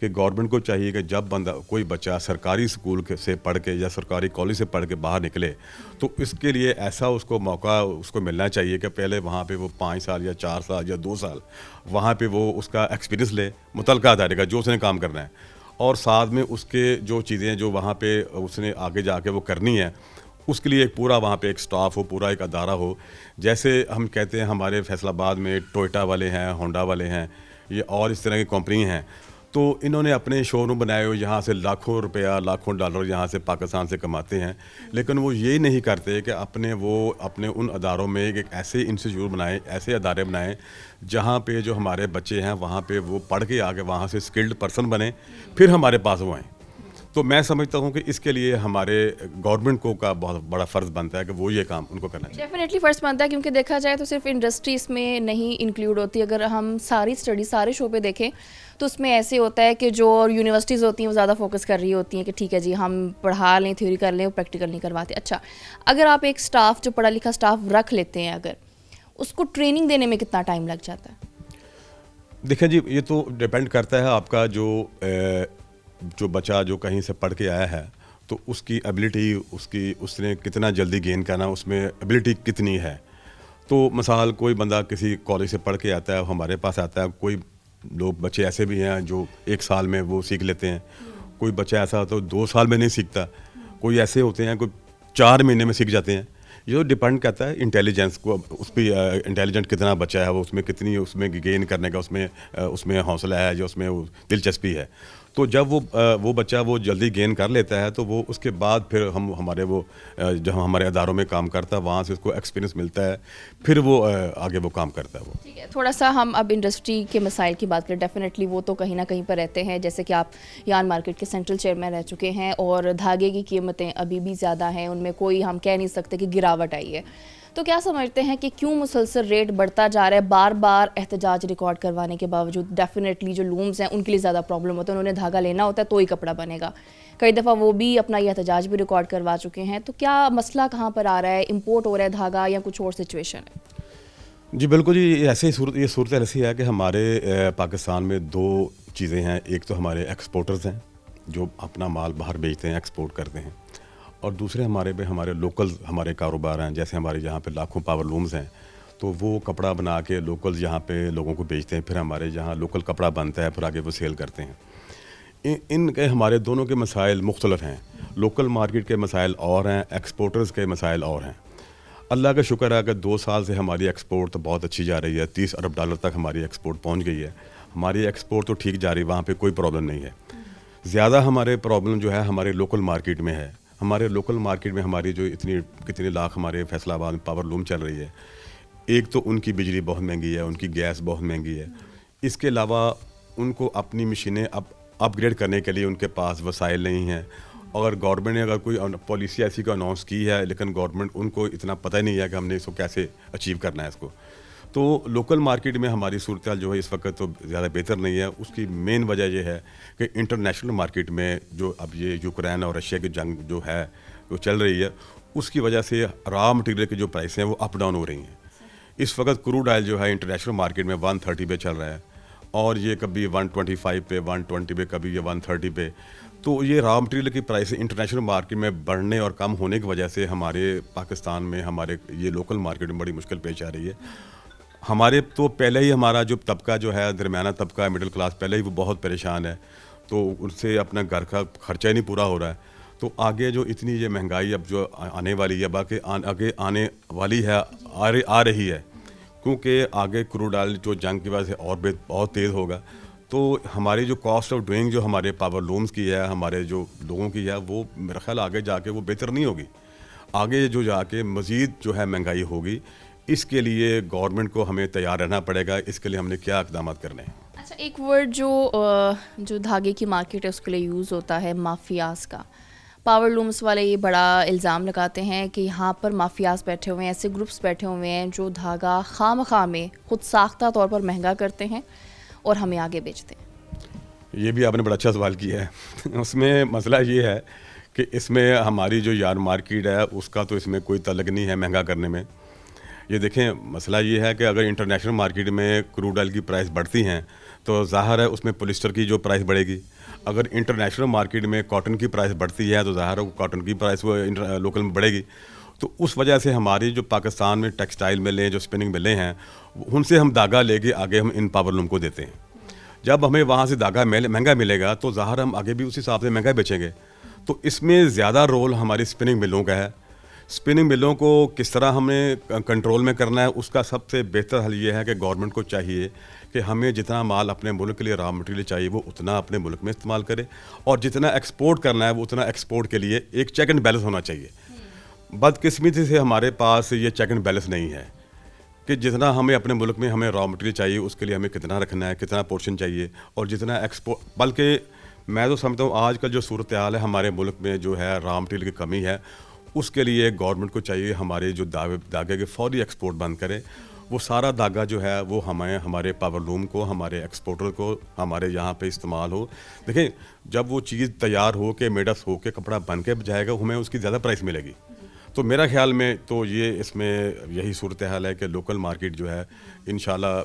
کہ گورنمنٹ کو چاہیے کہ جب کوئی بچہ سرکاری اسکول سے پڑھ کے یا سرکاری کالج سے پڑھ کے باہر نکلے تو اس کے لیے ایسا اس کو موقع اس کو ملنا چاہیے کہ پہلے وہاں پہ وہ 5 سال یا 4 سال یا 2 سال وہاں پہ وہ اس کا ایکسپیرینس لے متعلقہ ادارے کا جو اس نے کام کرنا ہے، اور ساتھ میں اس کے جو چیزیں جو وہاں پہ اس نے آگے جا کے وہ کرنی ہے اس کے لیے ایک پورا وہاں پہ ایک سٹاف ہو، پورا ایک ادارہ ہو. جیسے ہم کہتے ہیں ہمارے فیصل آباد میں ٹوئٹا والے ہیں، ہونڈا والے ہیں، یہ اور اس طرح کی کمپنی ہیں، تو انہوں نے اپنے شو روم بنائے ہوئے یہاں سے لاکھوں روپیہ لاکھوں ڈالر یہاں سے پاکستان سے کماتے ہیں، لیکن وہ یہ نہیں کرتے کہ اپنے ان اداروں میں ایک ایسے انسٹیٹیوٹ بنائیں، ایسے ادارے بنائیں جہاں پہ جو ہمارے بچے ہیں وہاں پہ وہ پڑھ کے آگے وہاں سے اسکلڈ پرسن بنیں، پھر ہمارے پاس وہ آئیں. تو میں سمجھتا ہوں کہ اس کے لیے ہمارے گورنمنٹ کو کا بہت بڑا فرض بنتا ہے کہ وہ یہ کام ان کو کرنا چاہیے. ڈیفینیٹلی فرض بنتا ہے، کیونکہ دیکھا جائے تو صرف انڈسٹری اس میں نہیں انکلوڈ ہوتی. اگر ہم ساری اسٹڈی سارے شعبے دیکھیں تو اس میں ایسے ہوتا ہے کہ جو یونیورسٹیز ہوتی ہیں وہ زیادہ فوکس کر رہی ہوتی ہیں کہ ٹھیک ہے جی ہم پڑھا لیں، تھیوری کر لیں، وہ پریکٹیکل نہیں کرواتے. اچھا، اگر آپ ایک اسٹاف جو پڑھا لکھا اسٹاف رکھ لیتے ہیں، اگر اس کو ٹریننگ دینے میں کتنا ٹائم لگ جاتا ہے؟ دیکھیں جی، یہ تو ڈپینڈ کرتا ہے آپ کا جو بچہ جو کہیں سے پڑھ کے آیا ہے تو اس کی ایبلٹی، اس نے کتنا جلدی گین کرنا، اس میں ایبلٹی کتنی ہے. تو مثال کوئی بندہ کسی کالج سے پڑھ کے آتا ہے، ہمارے پاس آتا ہے، کوئی لوگ بچے ایسے بھی ہیں جو 1 سال میں وہ سیکھ لیتے ہیں، کوئی بچہ ایسا ہوتا ہے 2 سال میں نہیں سیکھتا، کوئی ایسے ہوتے ہیں کوئی 4 مہینے میں سیکھ جاتے ہیں. یہ ڈپینڈ کرتا ہے انٹیلیجنس کو، اس پہ انٹیلیجنٹ کتنا بچہ ہے، وہ اس میں کتنی اس میں گین کرنے کا اس میں حوصلہ ہے، جو اس میں دلچسپی ہے. تو جب وہ بچہ وہ جلدی گین کر لیتا ہے تو وہ اس کے بعد پھر جب ہمارے اداروں میں کام کرتا ہے وہاں سے اس کو ایکسپیرینس ملتا ہے، پھر وہ آگے وہ کام کرتا ہے. وہ ٹھیک ہے، تھوڑا سا ہم اب انڈسٹری کے مسائل کی بات کریں. ڈیفینیٹلی وہ تو کہیں نہ کہیں پر رہتے ہیں، جیسے کہ آپ یان مارکیٹ کے سینٹرل چیئرمین رہ چکے ہیں، اور دھاگے کی قیمتیں ابھی بھی زیادہ ہیں، ان میں کوئی ہم کہہ نہیں سکتے کہ گراوٹ آئی ہے. تو کیا سمجھتے ہیں کہ کیوں مسلسل ریٹ بڑھتا جا رہا ہے؟ بار بار احتجاج ریکارڈ کروانے کے باوجود ڈیفینیٹلی جو لومز ہیں ان کے لیے زیادہ پرابلم ہوتا ہے، انہوں نے دھاگا لینا ہوتا ہے تو ہی کپڑا بنے گا. کئی دفعہ وہ بھی اپنا یہ احتجاج بھی ریکارڈ کروا چکے ہیں. تو کیا مسئلہ کہاں پر آ رہا ہے؟ امپورٹ ہو رہا ہے دھاگا یا کچھ اور سچویشن ہے؟ جی بالکل جی، یہ صورت ایسی ہے کہ ہمارے پاکستان میں 2 چیزیں ہیں. ایک تو ہمارے ایکسپورٹرز ہیں جو اپنا مال باہر بیچتے ہیں، ایکسپورٹ کرتے ہیں، اور دوسرے ہمارے لوکل ہمارے کاروبار ہیں. جیسے ہمارے یہاں پہ لاکھوں پاور لومز ہیں، تو وہ کپڑا بنا کے لوکل یہاں پہ لوگوں کو بیچتے ہیں، پھر ہمارے یہاں لوکل کپڑا بنتا ہے، پھر آگے وہ سیل کرتے ہیں. ان کے ہمارے دونوں کے مسائل مختلف ہیں. لوکل مارکیٹ کے مسائل اور ہیں، ایکسپورٹرز کے مسائل اور ہیں. اللہ کا شکر ہے کہ 2 سال سے ہماری ایکسپورٹ تو بہت اچھی جا رہی ہے. $30 ارب تک ہماری ایکسپورٹ پہنچ گئی ہے. ہماری ایکسپورٹ تو ٹھیک جا رہی ہے، وہاں پہ کوئی پرابلم نہیں ہے. زیادہ ہمارے پرابلم جو ہے ہمارے لوکل مارکیٹ میں ہے. ہمارے لوکل مارکیٹ میں ہماری جو کتنے لاکھ ہمارے فیصل آباد میں پاور لوم چل رہی ہے. ایک تو ان کی بجلی بہت مہنگی ہے، ان کی گیس بہت مہنگی ہے. اس کے علاوہ ان کو اپنی مشینیں اپ گریڈ کرنے کے لیے ان کے پاس وسائل نہیں ہیں. اگر گورنمنٹ نے کوئی پالیسی ایسی کو اناؤنس کی ہے، لیکن گورنمنٹ ان کو اتنا پتہ ہی نہیں ہے کہ ہم نے اس کو کیسے اچیو کرنا ہے اس کو. تو لوکل مارکیٹ میں ہماری صورتحال جو ہے اس وقت تو زیادہ بہتر نہیں ہے. اس کی مین وجہ یہ ہے کہ انٹرنیشنل مارکیٹ میں جو اب یہ یوکرین اور رشیا کی جنگ جو ہے وہ چل رہی ہے، اس کی وجہ سے را مٹیریل کی جو پرائس ہیں وہ اپ ڈاؤن ہو رہی ہیں. اس وقت کروڈ آئل جو ہے انٹرنیشنل مارکیٹ میں 130 پہ چل رہا ہے، اور یہ کبھی 125 پہ، 120 پہ، کبھی یہ 130 پہ. تو یہ را مٹیریل کی پرائس انٹرنیشنل مارکیٹ میں بڑھنے اور کم ہونے کی وجہ سے ہمارے پاکستان میں ہمارے یہ لوکل مارکیٹ میں بڑی مشکل پیش آ رہی ہے. ہمارے تو پہلے ہی ہمارا جو طبقہ جو ہے درمیانہ طبقہ مڈل کلاس پہلے ہی وہ بہت پریشان ہے، تو ان سے اپنا گھر کا خرچہ ہی نہیں پورا ہو رہا ہے. تو آگے جو اتنی یہ مہنگائی اب جو آنے والی ہے، باقی آگے آنے والی ہے، آ رہی ہے، کیونکہ آگے کروڈ آئل جو جنگ کی وجہ سے اور بہت تیز ہوگا. تو ہماری جو کاسٹ آف ڈوئنگ جو ہمارے پاور لومز کی ہے، ہمارے جو لوگوں کی ہے، وہ میرا خیال آگے جا کے وہ بہتر نہیں ہوگی. آگے جو جا کے مزید جو ہے مہنگائی ہوگی. اس کے لیے گورنمنٹ کو ہمیں تیار رہنا پڑے گا. اس کے لیے ہم نے کیا اقدامات کرنے ہیں؟ اچھا، ایک ورڈ جو دھاگے کی مارکیٹ ہے اس کے لیے یوز ہوتا ہے، مافیاز کا. پاور لومس والے یہ بڑا الزام لگاتے ہیں کہ یہاں پر مافیاز بیٹھے ہوئے ہیں، ایسے گروپس بیٹھے ہوئے ہیں جو دھاگا خام خواہ میں خود ساختہ طور پر مہنگا کرتے ہیں اور ہمیں آگے بیچتے ہیں. یہ بھی آپ نے بڑا اچھا سوال کیا ہے. اس میں مسئلہ یہ ہے کہ اس میں ہماری جو یار مارکیٹ ہے اس کا تو اس میں کوئی تعلق نہیں ہے مہنگا کرنے میں. یہ دیکھیں مسئلہ یہ ہے کہ اگر انٹرنیشنل مارکیٹ میں کروڈ آئل کی پرائس بڑھتی ہیں تو ظاہر ہے اس میں پولیسٹر کی جو پرائس بڑھے گی. اگر انٹرنیشنل مارکیٹ میں کاٹن کی پرائس بڑھتی ہے تو ظاہر ہے کاٹن کی پرائس وہ لوکل میں بڑھے گی. تو اس وجہ سے ہماری جو پاکستان میں ٹیکسٹائل ملیں, جو اسپننگ ملیں ہیں, ان سے ہم دھاگا لے کے آگے ہم ان پاور لوم کو دیتے ہیں. جب ہمیں وہاں سے دھاگا مہنگا ملے گا تو ظاہر ہم آگے بھی اسی حساب سے مہنگا بیچیں گے. تو اس میں زیادہ رول ہماری اسپننگ ملوں کا ہے. اسپننگ ملوں کو کس طرح ہمیں کنٹرول میں کرنا ہے, اس کا سب سے بہتر حل یہ ہے کہ گورنمنٹ کو چاہیے کہ ہمیں جتنا مال اپنے ملک کے لیے را مٹیریل چاہیے وہ اتنا اپنے ملک میں استعمال کرے, اور جتنا ایکسپورٹ کرنا ہے وہ اتنا ایکسپورٹ کے لیے ایک چیک اینڈ بیلنس ہونا چاہیے. بدقسمتی سے ہمارے پاس یہ چیک اینڈ بیلنس نہیں ہے کہ جتنا ہمیں اپنے ملک میں ہمیں را مٹیریل چاہیے اس کے لیے ہمیں کتنا رکھنا ہے, کتنا پورشن چاہیے, اور جتنا ایکسپورٹ. بلکہ میں تو سمجھتا ہوں آج کل جو صورتحال ہے ہمارے ملک میں جو ہے را مٹیریل کی کمی ہے, اس کے لیے گورنمنٹ کو چاہیے ہمارے جو دھاگے کے فوری ایکسپورٹ بند کرے. وہ سارا دھاگا جو ہے وہ ہمارے پاور لوم کو, ہمارے ایکسپورٹر کو, ہمارے یہاں پہ استعمال ہو. دیکھیں جب وہ چیز تیار ہو کے میڈس ہو کے کپڑا بن کے جائے گا ہمیں اس کی زیادہ پرائس ملے گی. تو میرا خیال میں تو یہ اس میں یہی صورتحال ہے کہ لوکل مارکیٹ جو ہے انشاءاللہ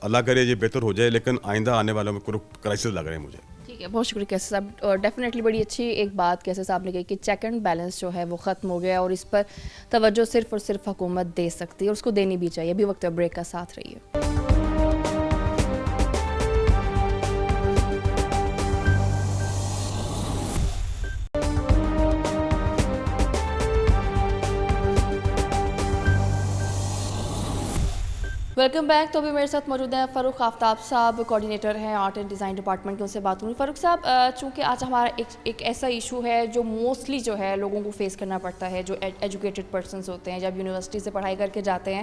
اللہ کرے یہ بہتر ہو جائے, لیکن آئندہ آنے والوں میں کرائسس لگ رہے ہیں مجھے. ٹھیک ہے, بہت شکریہ کیسر صاحب. اور ڈیفینیٹلی بڑی اچھی ایک بات کیسر صاحب نے کہی کہ چیک اینڈ بیلنس جو ہے وہ ختم ہو گیا, اور اس پر توجہ صرف اور صرف حکومت دے سکتی ہے, اور اس کو دینی بھی چاہیے. ابھی وقت بریک کا ساتھ رہیے. Welcome back. تو ابھی میرے ساتھ موجود ہیں فاروق آفتاب صاحب, کوآرڈینیٹر ہیں آرٹ اینڈ ڈیزائن ڈپارٹمنٹ کے. ان سے بات ہوئی. فاروق صاحب, چونکہ آج ہمارا ایک ایسا ایشو ہے جو موسٹلی جو ہے لوگوں کو فیس کرنا پڑتا ہے, جو ایجوکیٹڈ پرسنس ہوتے ہیں, جب یونیورسٹی سے پڑھائی کر کے جاتے ہیں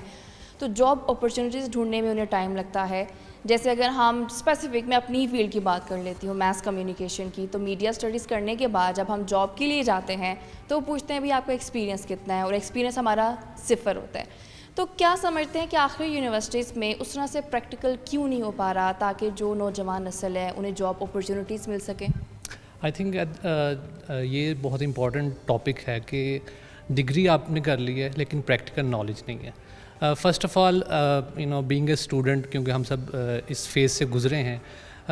تو جاب اپرچونیٹیز ڈھونڈنے میں انہیں ٹائم لگتا ہے. جیسے اگر ہم اسپیسیفک میں اپنی فیلڈ کی بات کر لیتی ہوں, میس کمیونیکیشن کی, تو میڈیا اسٹڈیز کرنے کے بعد جب ہم جاب کے لیے جاتے ہیں تو وہ پوچھتے ہیں بھی آپ کا ایکسپیرینس کتنا ہے, اور ایکسپیرینس ہمارا 0 ہوتا ہے. تو کیا سمجھتے ہیں کہ آخری یونیورسٹیز میں اس طرح سے پریکٹیکل کیوں نہیں ہو پا رہا تاکہ جو نوجوان نسل ہے انہیں جاب اپرچونیٹیز مل سکیں؟ آئی تھنک یہ بہت امپورٹنٹ ٹاپک ہے کہ ڈگری آپ نے کر لی ہے لیکن پریکٹیکل نالج نہیں ہے. First of all being a student, کیونکہ ہم سب اس فیز سے گزرے ہیں,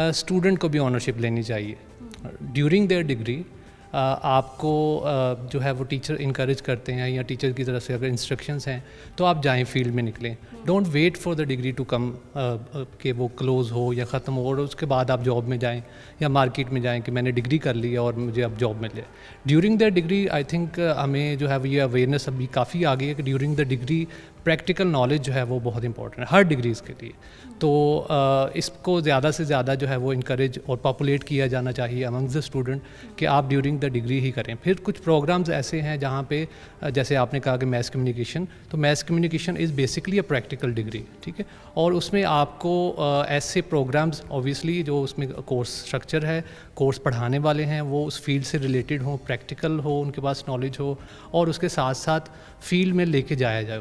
اسٹوڈنٹ کو بھی آنرشپ لینی چاہیے. ڈیورنگ دیئر ڈگری آپ کو جو ہے وہ ٹیچر انکریج کرتے ہیں, یا ٹیچر کی طرف سے اگر انسٹرکشنز ہیں تو آپ جائیں, فیلڈ میں نکلیں. Don't wait for the degree to come, کہ وہ کلوز ہو یا ختم ہو اور اس کے بعد آپ جاب میں جائیں یا مارکیٹ میں جائیں کہ میں نے ڈگری کر لی ہے اور مجھے اب جاب مل جائے. During the degree I think ہمیں جو ہے وہ یہ اویئرنیس ابھی کافی آ گئی ہے کہ during the degree practical knowledge جو ہے وہ بہت امپورٹنٹ ہے ہر ڈگریز کے لیے. تو اس کو زیادہ سے زیادہ جو ہے وہ انکریج اور پاپولیٹ کیا جانا چاہیے امنگز دا اسٹوڈنٹ کہ آپ ڈیورنگ دا ڈگری ہی کریں. پھر کچھ پروگرامز ایسے ہیں جہاں پہ جیسے آپ نے کہا کہ میس کمیونیکیشن, تو mass communication is basically a practical degree, ٹھیک ہے, اور اس میں آپ کو ایسے پروگرامز اوبیسلی جو اس میں کورس اسٹرکچر ہے, کورس پڑھانے والے ہیں وہ اس فیلڈ سے ریلیٹڈ ہوں, پریکٹیکل ہو, ان کے پاس نالج ہو, اور اس کے ساتھ ساتھ فیلڈ میں لے کے جایا جائے,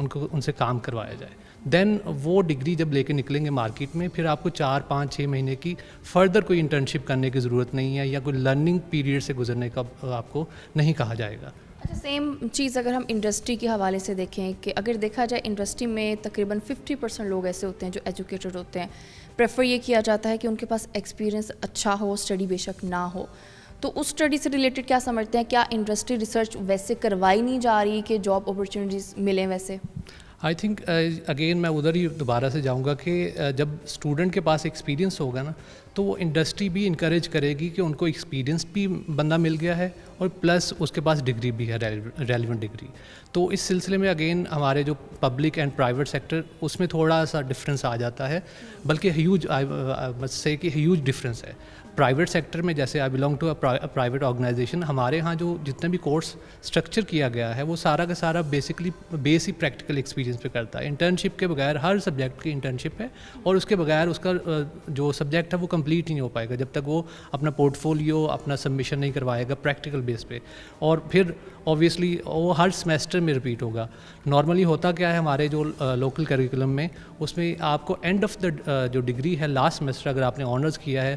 ان سے کام کروایا جائے. دین وہ ڈگری جب لے کے نکلیں گے مارکیٹ میں, پھر آپ کو 4-5-6 مہینے کی فردر کوئی انٹرنشپ کرنے کی ضرورت نہیں ہے, یا کوئی لرننگ پیریڈ سے گزرنے کا آپ کو نہیں کہا جائے گا. اچھا, سیم چیز اگر ہم انڈسٹری کے حوالے سے دیکھیں کہ اگر دیکھا جائے انڈسٹری میں تقریباً 50% لوگ ایسے ہوتے ہیں جو ایجوکیٹڈ ہوتے ہیں. پریفر یہ کیا جاتا ہے کہ ان کے پاس ایکسپیرینس اچھا ہو, اسٹڈی بے شک نہ ہو. تو اس اسٹڈی سے ریلیٹڈ کیا سمجھتے ہیں, کیا انڈسٹری ریسرچ ویسے کروائی نہیں جا رہی کہ جاب اپرچونیٹیز ملیں ویسے؟ آئی تھنک اگین میں ادھر ہی دوبارہ سے جاؤں گا کہ جب اسٹوڈنٹ کے پاس ایکسپیرینس ہوگا نا تو وہ انڈسٹری بھی انکریج کرے گی کہ ان کو ایکسپیرینس بھی بندہ مل گیا ہے اور پلس اس کے پاس ڈگری بھی ہے, ریلیونٹ ڈگری. تو اس سلسلے میں اگین ہمارے جو پبلک اینڈ پرائیویٹ سیکٹر اس میں تھوڑا سا ڈفرینس آ جاتا ہے, بلکہ ہیوج مسٹ سے کہ ہیوج ڈفرینس ہے. پرائیویٹ سیکٹر میں جیسے I belong to a private organization, ہمارے ہاں جو جتنے بھی کورس اسٹرکچر کیا گیا ہے وہ سارا کا سارا بیسکلی بیس ہی پریکٹیکل ایکسپیرینس پہ کرتا ہے. انٹرنشپ کے بغیر ہر سبجیکٹ کی انٹرنشپ ہے, اور اس کے بغیر اس کا جو سبجیکٹ ہے وہ کمپلیٹ ہی نہیں ہو پائے گا جب تک وہ اپنا پورٹ فولیو اپنا سبمیشن نہیں کروائے گا پریکٹیکل بیس پہ. اور پھر اوبیسلی وہ ہر سمیسٹر میں رپیٹ ہوگا. نارملی ہوتا کیا ہے ہمارے جو لوکل کریکولم میں, اس میں آپ کو اینڈ آف دا جو ڈگری ہے لاسٹ سمیسٹر اگر آپ نے آنرز کیا ہے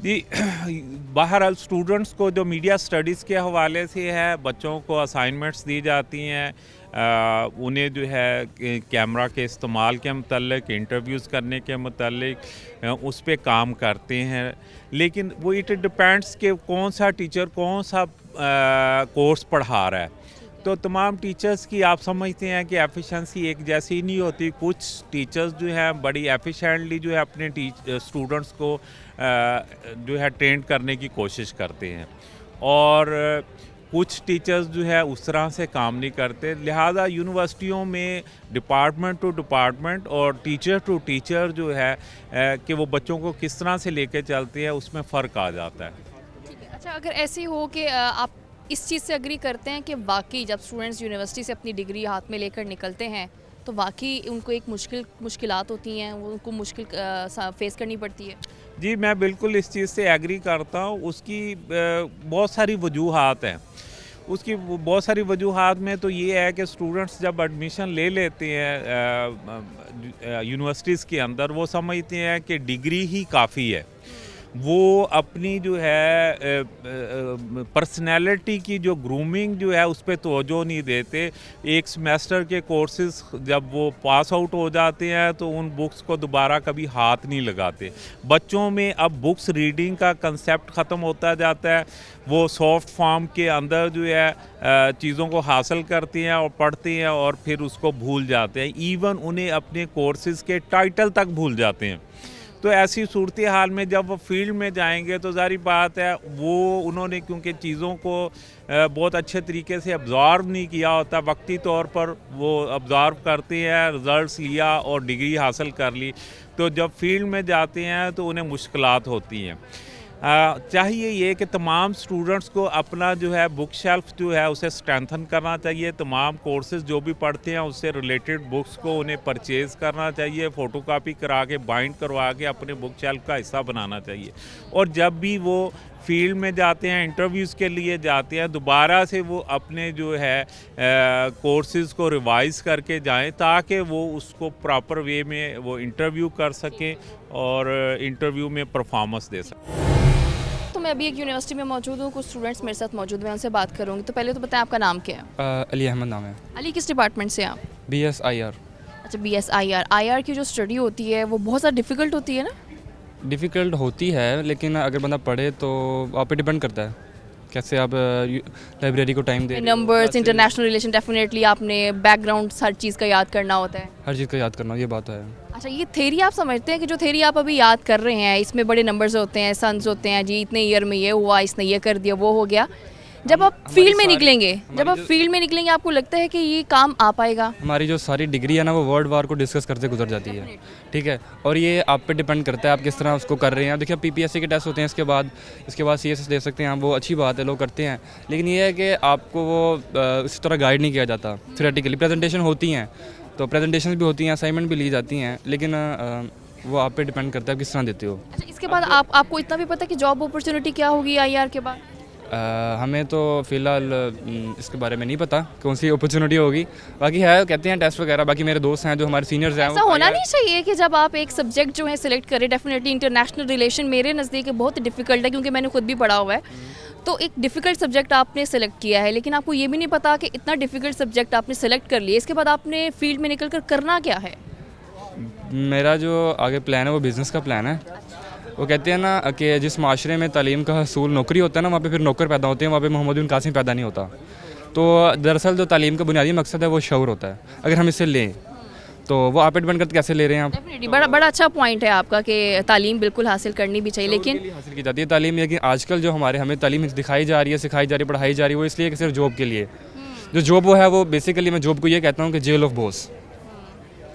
جی بہرحال اسٹوڈنٹس کو جو میڈیا اسٹڈیز کے حوالے سے ہے بچوں کو اسائنمنٹس دی جاتی ہیں انہیں جو ہے کیمرہ کے استعمال کے متعلق انٹرویوز کرنے کے متعلق اس پہ کام کرتے ہیں لیکن وہ اٹ ڈپینڈس کہ کون سا ٹیچر کون سا کورس پڑھا رہا ہے تو تمام ٹیچرز کی آپ سمجھتے ہیں کہ ایفیشنسی ایک جیسی نہیں ہوتی کچھ ٹیچرز جو ہیں بڑی ایفیشینٹلی جو ہے اپنے اسٹوڈنٹس کو جو ہے ٹرین کرنے کی کوشش کرتے ہیں اور کچھ ٹیچرز جو ہے اس طرح سے کام نہیں کرتے لہٰذا یونیورسٹیوں میں ڈپارٹمنٹ ٹو ڈپارٹمنٹ اور ٹیچر ٹو ٹیچر جو ہے کہ وہ بچوں کو کس طرح سے لے کے چلتے ہیں اس میں فرق آ جاتا ہے. اچھا اگر ایسی ہو کہ آپ اس چیز سے اگری کرتے ہیں کہ واقعی جب اسٹوڈنٹس یونیورسٹی سے اپنی ڈگری ہاتھ میں لے کر نکلتے ہیں تو واقعی ان کو ایک مشکلات ہوتی ہیں وہ ان کو مشکل فیس کرنی پڑتی ہے. جی میں بالکل اس چیز سے ایگری کرتا ہوں اس کی بہت ساری وجوہات ہیں اس کی بہت ساری وجوہات میں تو یہ ہے کہ اسٹوڈنٹس جب ایڈمیشن لے لیتے ہیں یونیورسٹیز کے اندر وہ سمجھتے ہیں کہ ڈگری ہی کافی ہے وہ اپنی جو ہے پرسنالٹی کی جو گرومنگ جو ہے اس پہ توجہ نہیں دیتے ایک سمیسٹر کے کورسز جب وہ پاس آؤٹ ہو جاتے ہیں تو ان بکس کو دوبارہ کبھی ہاتھ نہیں لگاتے بچوں میں اب بکس ریڈنگ کا کنسیپٹ ختم ہوتا جاتا ہے وہ سافٹ فارم کے اندر جو ہے چیزوں کو حاصل کرتے ہیں اور پڑھتے ہیں اور پھر اس کو بھول جاتے ہیں ایون انہیں اپنے کورسز کے ٹائٹل تک بھول جاتے ہیں تو ایسی صورتحال میں جب وہ فیلڈ میں جائیں گے تو ظاہری بات ہے وہ انہوں نے کیونکہ چیزوں کو بہت اچھے طریقے سے ابزارو نہیں کیا ہوتا وقتی طور پر وہ ابزارو کرتے ہیں رزلٹس لیا اور ڈگری حاصل کر لی تو جب فیلڈ میں جاتے ہیں تو انہیں مشکلات ہوتی ہیں. چاہیے یہ کہ تمام اسٹوڈنٹس کو اپنا جو ہے بک شیلف جو ہے اسے اسٹرینتھن کرنا چاہیے تمام کورسز جو بھی پڑھتے ہیں اس سے ریلیٹڈ بکس کو انہیں پرچیز کرنا چاہیے فوٹو کاپی کرا کے بائنڈ کروا کے اپنے بک شیلف کا حصہ بنانا چاہیے اور جب بھی وہ فیلڈ میں جاتے ہیں انٹرویوز کے لیے جاتے ہیں دوبارہ سے وہ اپنے جو ہے کورسز کو ریوائز کر کے جائیں تاکہ وہ اس کو پراپر وے میں وہ انٹرویو کر سکیں اور انٹرویو میں پرفارمنس دے سکیں. تو میں ابھی ایک یونیورسٹی میں موجود ہوں کچھ اسٹوڈنٹس میرے ساتھ موجود ہیں ان سے بات کروں گی تو پہلے تو بتائیں آپ کا نام کیا ہے؟ علی احمد نام ہے. علی کس ڈپارٹمنٹ سے آپ؟ BSIR. اچھا BSIR کی جو اسٹڈی ہوتی ہے وہ بہت زیادہ ڈیفیکلٹ ہوتی ہے نا؟ ڈیفیکلٹ ہوتی ہے لیکن اگر بندہ پڑھے تو آپ پہ ڈپینڈ کرتا ہے کیسے آپ لائبریری کو ٹائم دیں. نمبرز انٹرنیشنل ریلیشن ڈیفینیٹلی آپ نے بیک گراؤنڈ ہر چیز کا یاد کرنا ہوتا ہے. ہر چیز کا یاد کرنا یہ بات ہے. اچھا یہ تھیری آپ سمجھتے ہیں کہ جو تھیری آپ ابھی یاد کر رہے ہیں اس میں بڑے نمبرز ہوتے ہیں سنس ہوتے ہیں جی اتنے ایئر میں یہ ہوا اس نے یہ کر دیا وہ ہو گیا جب آپ فیلڈ میں نکلیں گے آپ کو لگتا ہے کہ یہ کام آ پائے گا؟ ہماری جو ساری ڈگری ہے نا وہ ورلڈ وار کو ڈسکس کرتے گزر جاتی ہے ٹھیک ہے اور یہ آپ پہ ڈپینڈ کرتا ہے آپ کس طرح اس کو کر رہے ہیں. دیکھیے PPSC کے ٹیسٹ ہوتے ہیں اس کے بعد CS دے سکتے ہیں وہ اچھی بات ہے لوگ کرتے ہیں لیکن یہ ہے کہ آپ کو وہ اسی طرح گائیڈ نہیں کیا جاتا. تھیوریٹیکلی پریزنٹیشن ہوتی ہیں تو پریزنٹیشن بھی ہوتی ہیں اسائنمنٹ بھی لی جاتی ہیں لیکن وہ آپ پہ ڈپینڈ کرتا ہے آپ کس طرح دیتے ہو. اچھا اس کے بعد آپ کو اتنا بھی پتہ کہ جاب اپرچونیٹی کیا ہوگی IR کے بعد؟ ہمیں تو فی الحال اس کے بارے میں نہیں پتہ کون سی اپرچونیٹی ہوگی باقی ہے کہتے ہیں ٹیسٹ وغیرہ باقی میرے دوست ہیں جو ہمارے سینئرز ہیں. ایسا ہونا نہیں چاہیے کہ جب آپ ایک سبجیکٹ جو ہے سلیکٹ کریں ڈیفینیٹلی انٹرنیشنل ریلیشن میرے نزدیک بہت ڈیفیکلٹ ہے کیونکہ میں نے خود بھی پڑھا ہوا ہے تو ایک ڈیفیکلٹ سبجیکٹ آپ نے سلیکٹ کیا ہے لیکن آپ کو یہ بھی نہیں پتا کہ اتنا ڈیفیکلٹ سبجیکٹ آپ نے سلیکٹ کر لیا اس کے بعد آپ نے فیلڈ میں نکل کر کرنا کیا ہے؟ میرا جو آگے پلان ہے وہ بزنس کا پلان ہے. وہ کہتے ہیں نا کہ جس معاشرے میں تعلیم کا حصول نوکری ہوتا ہے نا وہاں پہ پھر نوکر پیدا ہوتے ہیں وہاں پہ محمد بن قاسم پیدا نہیں ہوتا. تو دراصل جو تعلیم کا بنیادی مقصد ہے وہ شعور ہوتا ہے. اگر ہم اسے لیں تو وہ آپ ڈپینڈ کرتے کیسے لے رہے ہیں آپ. ڈیفینیٹلی بڑا اچھا پوائنٹ ہے آپ کا کہ تعلیم بالکل حاصل کرنی بھی چاہیے لیکن حاصل کی جاتی ہے تعلیم. لیکن آج کل جو ہمیں تعلیم دکھائی جا رہی ہے سکھائی جا رہی ہے پڑھائی جا رہی ہے وہ اس لیے کہ صرف جاب کے لیے. جو جاب وہ ہے وہ بیسیکلی میں جاب کو یہ کہتا ہوں کہ جیل آف بوس.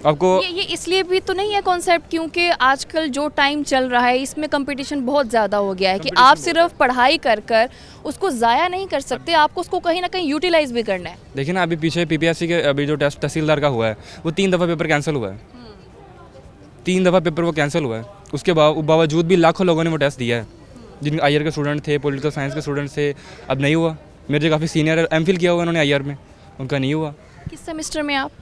آپ کو یہ اس لیے بھی تو نہیں ہے کانسیپٹ کیونکہ آج کل جو ٹائم چل رہا ہے اس میں کمپٹیشن بہت زیادہ ہو گیا ہے کہ آپ صرف پڑھائی کر اس کو ضائع نہیں کر سکتے آپ کو اس کو کہیں نہ کہیں یوٹیلائز بھی کرنا ہے. دیکھیں نا ابھی پیچھے PPSC کے ابھی جو ٹیسٹ تحصیلدار کا ہوا ہے وہ 3 دفعہ پیپر کینسل ہوا ہے. 3 دفعہ پیپر وہ کینسل ہوا ہے. اس کے باوجود بھی لاکھوں لوگوں نے وہ ٹیسٹ دیا ہے جن IR کے اسٹوڈنٹ تھے پولیٹیکل سائنس کے اسٹوڈنٹ تھے. اب نہیں ہوا. میرے جو کافی سینئر MPhil کیا ہوا انہوں نے IR میں ان کا نہیں ہوا. کس سیمسٹر میں آپ؟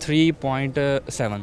3.7।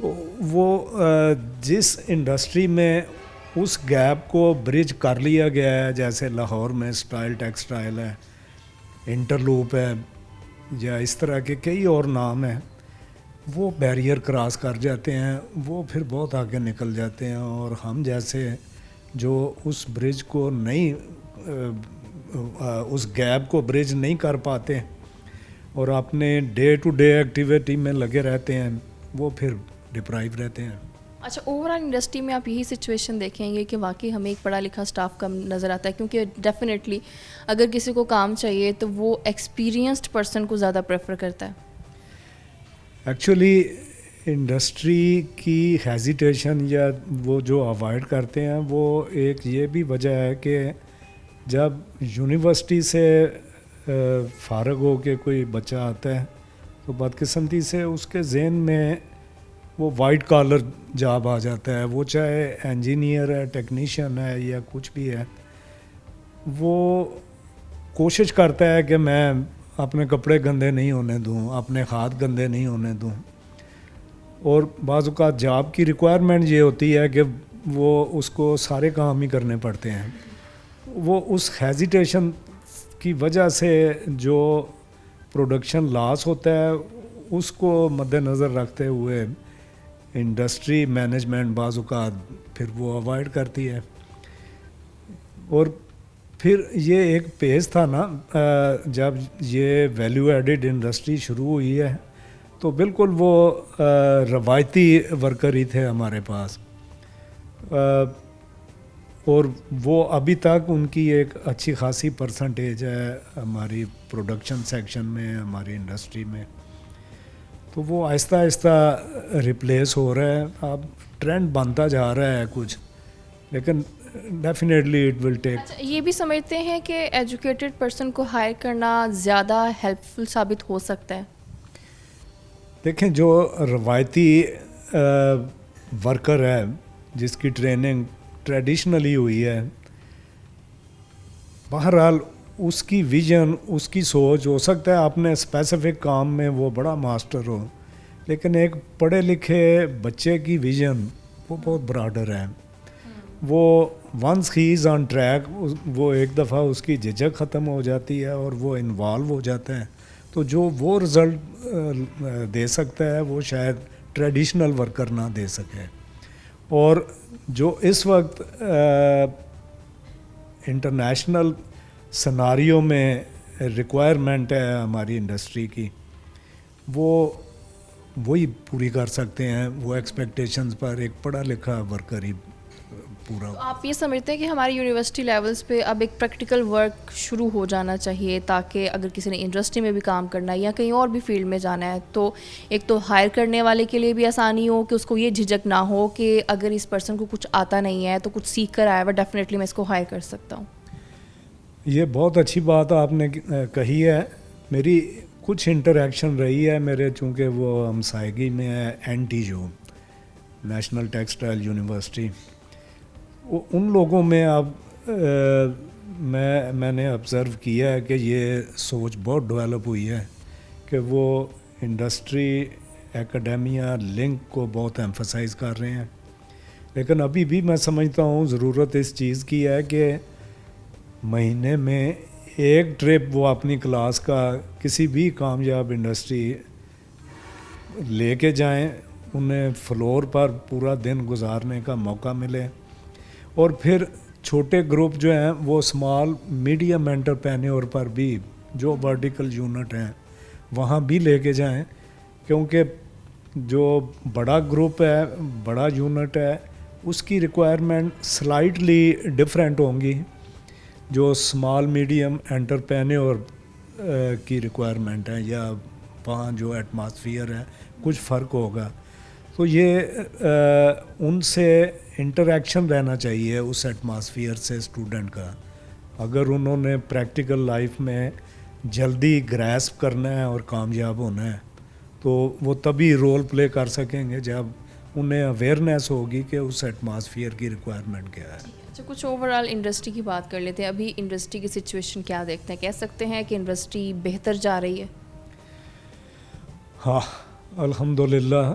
وہ جس انڈسٹری میں اس گیپ کو برج کر لیا گیا ہے، جیسے لاہور میں اسٹائل ٹیکسٹائل ہے، انٹرلوپ ہے، یا اس طرح کے کئی اور نام ہیں، وہ بیریئر کراس کر جاتے ہیں، وہ پھر بہت آگے نکل جاتے ہیں، اور ہم جیسے جو اس برج کو نہیں اس گیپ کو برج نہیں کر پاتے اور اپنے ڈے ٹو ڈے ایکٹیویٹی میں لگے رہتے ہیں، وہ پھر ڈپرائیو رہتے ہیں۔ اچھا، اوور آل انڈسٹری میں آپ یہی سچویشن دیکھیں گے کہ واقعی ہمیں ایک پڑھا لکھا اسٹاف کم نظر آتا ہے، کیونکہ ڈیفینیٹلی اگر کسی کو کام چاہیے تو وہ ایکسپیرینسڈ پرسن کو زیادہ پریفر کرتا ہے۔ ایکچولی انڈسٹری کی ہیزیٹیشن یا وہ جو اوائڈ کرتے ہیں، وہ ایک یہ بھی وجہ ہے کہ جب یونیورسٹی سے فارغ ہو کے کوئی بچہ آتا ہے تو بدقسمتی سے اس کے ذہن میں وہ وائٹ کالر جاب آ جاتا ہے، وہ چاہے انجینئر ہے، ٹیکنیشین ہے، یا کچھ بھی ہے، وہ کوشش کرتا ہے کہ میں اپنے کپڑے گندے نہیں ہونے دوں، اپنے ہاتھ گندے نہیں ہونے دوں، اور بعض اوقات جاب کی ریکوائرمنٹ یہ ہوتی ہے کہ وہ اس کو سارے کام ہی کرنے پڑتے ہیں۔ وہ اس ہیزیٹیشن کی وجہ سے جو پروڈکشن لاس ہوتا ہے اس کو مد نظر رکھتے ہوئے انڈسٹری مینجمنٹ بعض اوقات پھر وہ اوائڈ کرتی ہے۔ اور پھر یہ ایک پیز تھا نا، جب یہ ویلیو ایڈڈ انڈسٹری شروع ہوئی ہے تو بالکل وہ روایتی ورکر ہی تھے ہمارے پاس، اور وہ ابھی تک ان کی ایک اچھی خاصی پرسنٹیج ہے ہماری پروڈکشن سیکشن میں، ہماری انڈسٹری میں، تو وہ آہستہ آہستہ ریپلیس ہو رہا ہے۔ اب ٹرینڈ بنتا جا رہا ہے کچھ، لیکن ڈیفینیٹلی اٹ ول ٹیک۔ اچھا، یہ بھی سمجھتے ہیں کہ ایجوکیٹڈ پرسن کو ہائر کرنا زیادہ ہیلپ فل ثابت ہو سکتا ہے؟ دیکھیں، جو روایتی ورکر ہے جس کی ٹریننگ ٹریڈیشنلی ہوئی ہے، بہرحال اس کی ویژن، اس کی سوچ، ہو سکتا ہے اپنے اسپیسیفک کام میں وہ بڑا ماسٹر ہو، لیکن ایک پڑھے لکھے بچے کی ویژن وہ بہت براڈر ہے۔ وہ once he is on track, وہ ایک دفعہ اس کی جھجک ختم ہو جاتی ہے اور وہ انوالو ہو جاتا ہے، تو جو وہ رزلٹ دے سکتا ہے وہ شاید ٹریڈیشنل ورکر نہ دے سکے۔ اور جو اس وقت انٹرنیشنل سناریو میں ریکوائرمنٹ ہے ہماری انڈسٹری کی، وہ وہی پوری کر سکتے ہیں، وہ ایکسپیکٹیشنز پر ایک پڑھا لکھا ورکر ہی پورا۔ تو آپ یہ سمجھتے ہیں کہ ہماری یونیورسٹی لیولز پہ اب ایک پریکٹیکل ورک شروع ہو جانا چاہیے، تاکہ اگر کسی نے انڈسٹری میں بھی کام کرنا ہے یا کہیں اور بھی فیلڈ میں جانا ہے تو ایک تو ہائر کرنے والے کے لیے بھی آسانی ہو، کہ اس کو یہ جھجک نہ ہو کہ اگر اس پرسن کو کچھ آتا نہیں ہے تو کچھ سیکھ کر آیا ہوا، ڈیفینیٹلی میں اس کو ہائر کر سکتا ہوں۔ یہ بہت اچھی بات آپ نے کہی ہے۔ میری کچھ انٹریکشن رہی ہے میرے، چونکہ وہ ہمسائیگی میں ہے این ٹی جو نیشنل ٹیکسٹائل یونیورسٹی، ان لوگوں میں اب میں نے آبزرو کیا ہے کہ یہ سوچ بہت ڈیولپ ہوئی ہے کہ وہ انڈسٹری ایکڈیمیا لنک کو بہت ایمفسائز کر رہے ہیں، لیکن ابھی بھی میں سمجھتا ہوں ضرورت اس چیز کی ہے کہ مہینے میں ایک ٹرپ وہ اپنی کلاس کا کسی بھی کامیاب انڈسٹری لے کے جائیں، انہیں فلور پر پورا دن گزارنے کا موقع ملے، اور پھر چھوٹے گروپ جو ہیں وہ اسمال میڈیم انٹرپرینیور پر بھی جو ورٹیکل یونٹ ہیں وہاں بھی لے کے جائیں، کیونکہ جو بڑا گروپ ہے، بڑا یونٹ ہے، اس کی ریکوائرمنٹ سلائٹلی ڈفرینٹ ہوں گی جو اسمال میڈیم انٹرپرینیور کی ریکوائرمنٹ ہے، یا وہاں جو ایٹماسفیئر ہے کچھ فرق ہوگا۔ تو یہ ان سے انٹریکشن رہنا چاہیے اس ایٹماسفیئر سے اسٹوڈنٹ کا۔ اگر انہوں نے پریکٹیکل لائف میں جلدی گریسپ کرنا ہے اور کامیاب ہونا ہے تو وہ تبھی رول پلے کر سکیں گے جب انہیں اویئرنیس ہوگی کہ اس ایٹماسفیئر کی ریکوائرمنٹ کیا ہے۔ اچھا، کچھ اوور آل انڈسٹری کی بات کر لیتے ہیں۔ ابھی انڈسٹری کی سچویشن کیا دیکھتے ہیں؟ کہہ سکتے ہیں کہ انڈسٹری بہتر جا رہی ہے؟ ہاں، الحمدللہ